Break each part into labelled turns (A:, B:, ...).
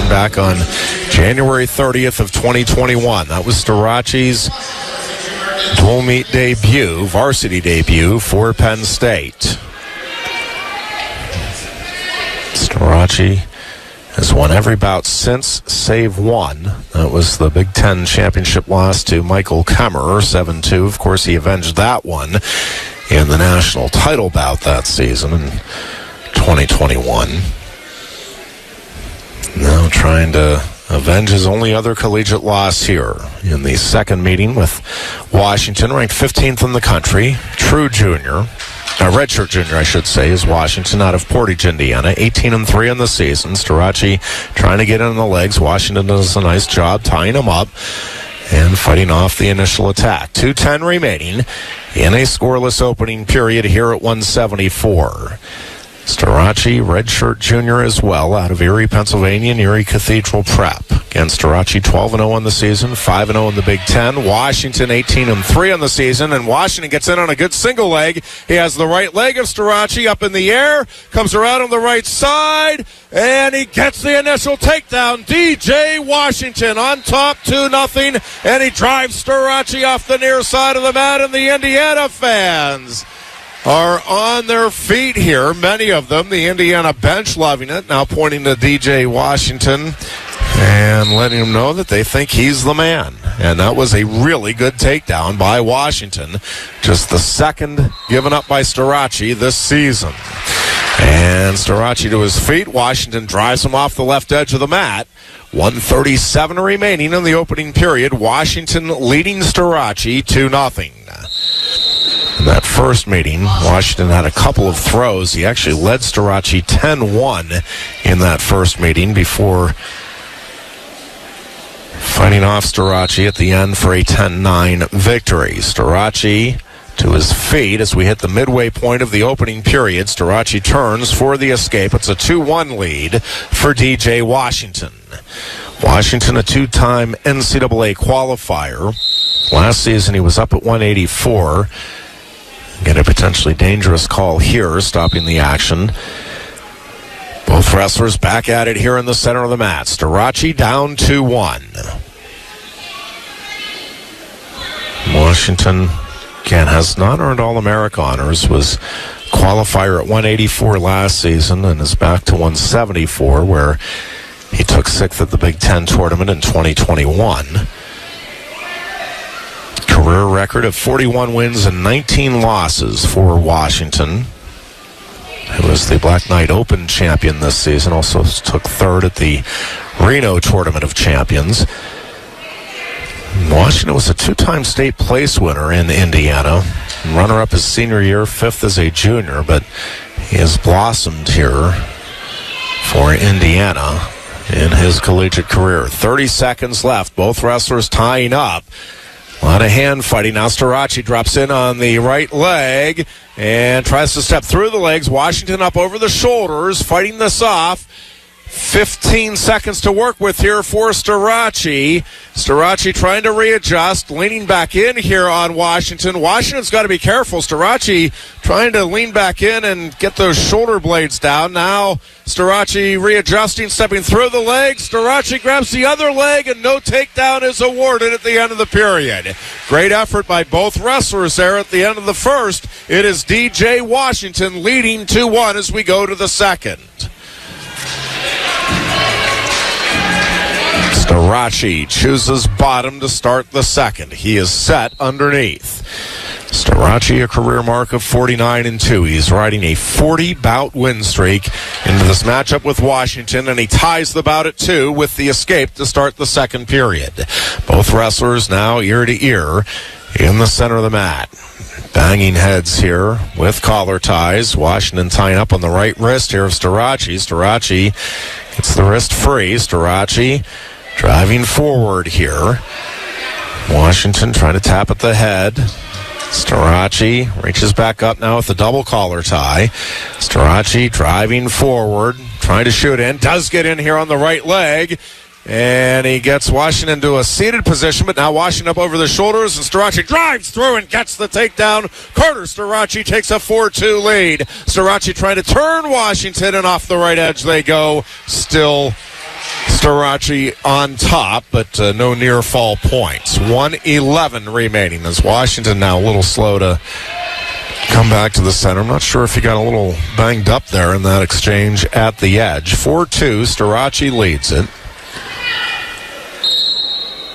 A: dating back on January 30th of 2021. That was Starocci's dual meet debut, varsity debut for Penn State. Starocci has won every bout since, save one. That was the Big Ten championship loss to Michael Kemmer, 7-2. Of course, he avenged that one in the national title bout that season in 2021. Now trying to avenge his only other collegiate loss here in the second meeting with Washington, ranked 15th in the country. True junior. Redshirt junior, I should say, is Washington out of Portage, Indiana. 18-3 in the season. Starocci trying to get in the legs. Washington does a nice job tying him up and fighting off the initial attack. 2:10 remaining in a scoreless opening period here at 174. Starocci, redshirt junior as well, out of Erie, Pennsylvania, and Erie Cathedral Prep. Again, Starocci 12-0 on the season, 5-0 in the Big Ten. Washington 18-3 on the season, and Washington gets in on a good single leg. He has the right leg of Starocci up in the air, comes around on the right side, and he gets the initial takedown. DJ Washington on top, 2-0, and he drives Starocci off the near side of the mat, and the Indiana fans are on their feet here, many of them. The Indiana bench loving it, now pointing to DJ Washington and letting him know that they think he's the man. And that was a really good takedown by Washington, just the second given up by Starocci this season. And Starocci to his feet. Washington drives him off the left edge of the mat. 1:37 remaining in the opening period. Washington leading Starocci 2-0. In that first meeting, Washington had a couple of throws. He actually led Starocci 10-1 in that first meeting before fighting off Starocci at the end for a 10-9 victory. Starocci to his feet as we hit the midway point of the opening period. Starocci turns for the escape. It's a 2-1 lead for DJ Washington. Washington, a two-time NCAA qualifier. Last season he was up at 184. Get a potentially dangerous call here, stopping the action. Both wrestlers back at it here in the center of the mat. Starocci down 2-1. Washington, again, has not earned All-America honors, was qualifier at 184 last season and is back to 174, where he took sixth at the Big Ten tournament in 2021. Career record of 41 wins and 19 losses for Washington, who was the Black Knight Open champion this season, also took third at the Reno Tournament of Champions. Washington was a two-time state place winner in Indiana, runner-up his senior year, fifth as a junior, but he has blossomed here for Indiana in his collegiate career. 30 seconds left, both wrestlers tying up. A lot of hand fighting. Now Starocci drops in on the right leg and tries to step through the legs. Washington up over the shoulders, fighting this off. 15 seconds to work with here for Starocci. Starocci trying to readjust, leaning back in here on Washington. Washington's got to be careful. Starocci trying to lean back in and get those shoulder blades down. Now Starocci readjusting, stepping through the leg. Starocci grabs the other leg, and no takedown is awarded at the end of the period. Great effort by both wrestlers there at the end of the first. It is DJ Washington leading 2-1 as we go to the second. Starocci chooses bottom to start the second. He is set underneath. Starocci, a career mark of 49-2. He's riding a 40-bout win streak into this matchup with Washington, and he ties the bout at 2 with the escape to start the second period. Both wrestlers now ear to ear in the center of the mat. Banging heads here with collar ties. Washington tying up on the right wrist here of Starocci. Starocci gets the wrist free. Starocci driving forward here. Washington trying to tap at the head. Starocci reaches back up now with the double collar tie. Starocci driving forward, trying to shoot in. Does get in here on the right leg. And he gets Washington to a seated position, but now Washington up over the shoulders, and Starocci drives through and gets the takedown. Carter Starocci takes a 4-2 lead. Starocci trying to turn Washington, and off the right edge they go. Still Starocci on top, but no near fall points. 1:11 remaining as Washington now a little slow to come back to the center. I'm not sure if he got a little banged up there in that exchange at the edge. 4-2, Starocci leads it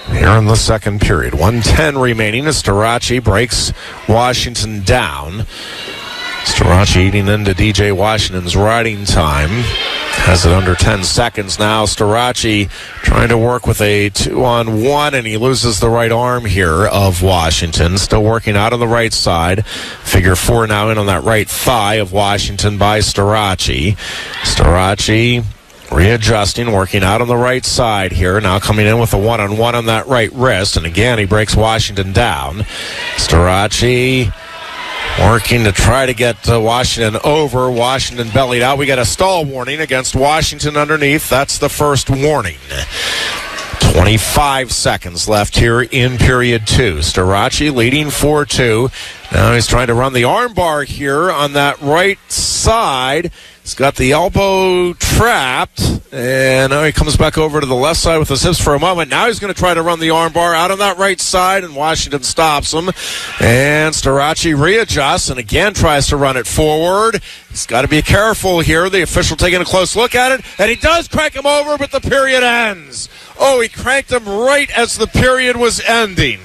A: here in the second period. 1:10 remaining as Starocci breaks Washington down. Starocci eating into DJ Washington's riding time. Has it under 10 seconds now. Starocci trying to work with a 2-on-1, and he loses the right arm here of Washington. Still working out on the right side. Figure 4 now in on that right thigh of Washington by Starocci. Starocci readjusting, working out on the right side here. Now coming in with a 1-on-1 on that right wrist. And again, he breaks Washington down. Starocci working to try to get Washington over. Washington bellied out. We got a stall warning against Washington underneath. That's the first warning. 25 seconds left here in period 2. Starocci leading 4-2. Now he's trying to run the arm bar here on that right side. He's got the elbow trapped, and now he comes back over to the left side with his hips for a moment. Now he's going to try to run the arm bar out on that right side, and Washington stops him. And Starocci readjusts and again tries to run it forward. He's got to be careful here. The official taking a close look at it, and he does crank him over, but the period ends. Oh, he cranked him right as the period was ending.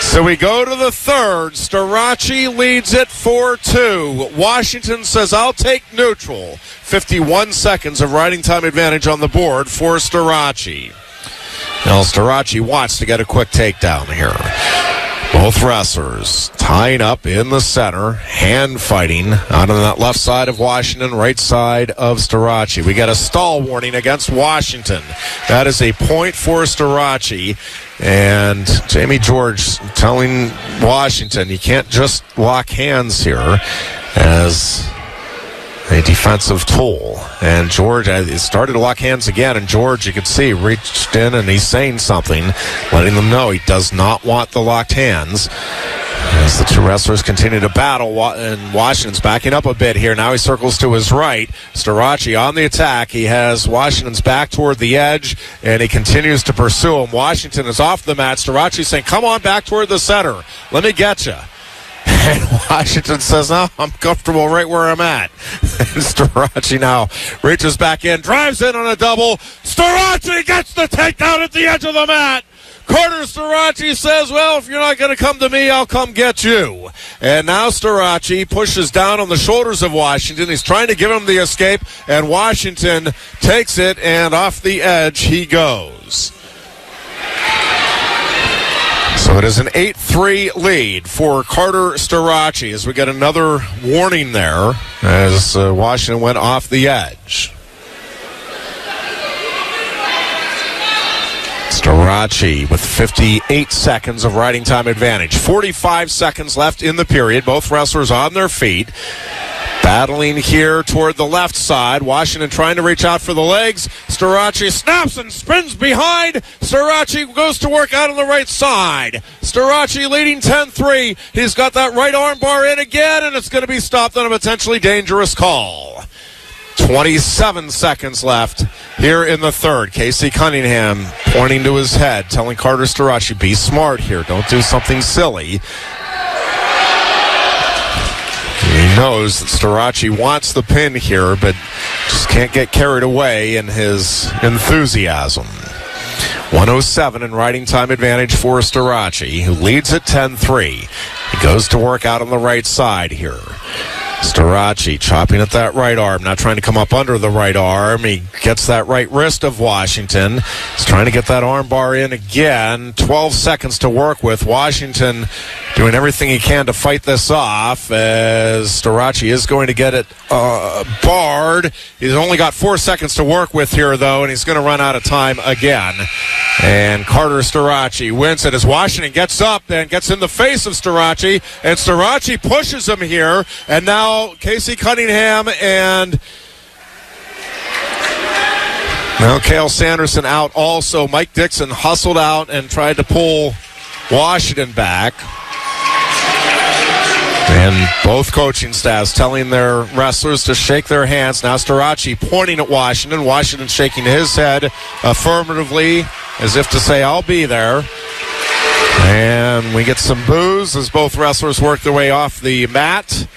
A: So we go to the third. Starocci leads it 4-2. Washington says, I'll take neutral. 51 seconds of riding time advantage on the board for Starocci. Now Starocci wants to get a quick takedown here. Both wrestlers tying up in the center, hand fighting out on that left side of Washington, right side of Starocci. We got a stall warning against Washington. That is a point for Starocci. And Jamie George telling Washington, you can't just lock hands here as a defensive tool. And George started to lock hands again, and George, you could see, reached in and he's saying something, letting them know he does not want the locked hands. As the two wrestlers continue to battle, and Washington's backing up a bit here. Now he circles to his right. Starocci on the attack. He has Washington's back toward the edge, and he continues to pursue him. Washington is off the mat. Starocci saying, come on back toward the center. Let me get you. And Washington says, no, I'm comfortable right where I'm at. And Starocci now reaches back in, drives in on a double. Starocci gets the takedown at the edge of the mat. Carter Starocci says, well, if you're not going to come to me, I'll come get you. And now Starocci pushes down on the shoulders of Washington. He's trying to give him the escape, and Washington takes it, and off the edge he goes. So it is an 8-3 lead for Carter Starocci as we get another warning there as Washington went off the edge. Starocci with 58 seconds of riding time advantage. 45 seconds left in the period. Both wrestlers on their feet. Battling here toward the left side. Washington trying to reach out for the legs. Starocci snaps and spins behind. Starocci goes to work out on the right side. Starocci leading 10-3. He's got that right arm bar in again, and it's going to be stopped on a potentially dangerous call. 27 seconds left here in the third. Casey Cunningham pointing to his head, telling Carter Starocci, be smart here. Don't do something silly. He knows that Starocci wants the pin here, but just can't get carried away in his enthusiasm. 1:07 in riding time advantage for Starocci, who leads at 10-3. He goes to work out on the right side here. Starocci chopping at that right arm, not trying to come up under the right arm. He gets that right wrist of Washington. He's trying to get that arm bar in again. 12 seconds to work with. Washington doing everything he can to fight this off as Starocci is going to get it barred. He's only got 4 seconds to work with here, though, and he's going to run out of time again. And Carter Starocci wins it as Washington gets up and gets in the face of Starocci, and Starocci pushes him here, and now Casey Cunningham and now Cale Sanderson out also. Mike Dixon hustled out and tried to pull Washington back. And both coaching staffs telling their wrestlers to shake their hands. Now Starocci pointing at Washington. Washington shaking his head affirmatively as if to say, I'll be there. And we get some boos as both wrestlers work their way off the mat.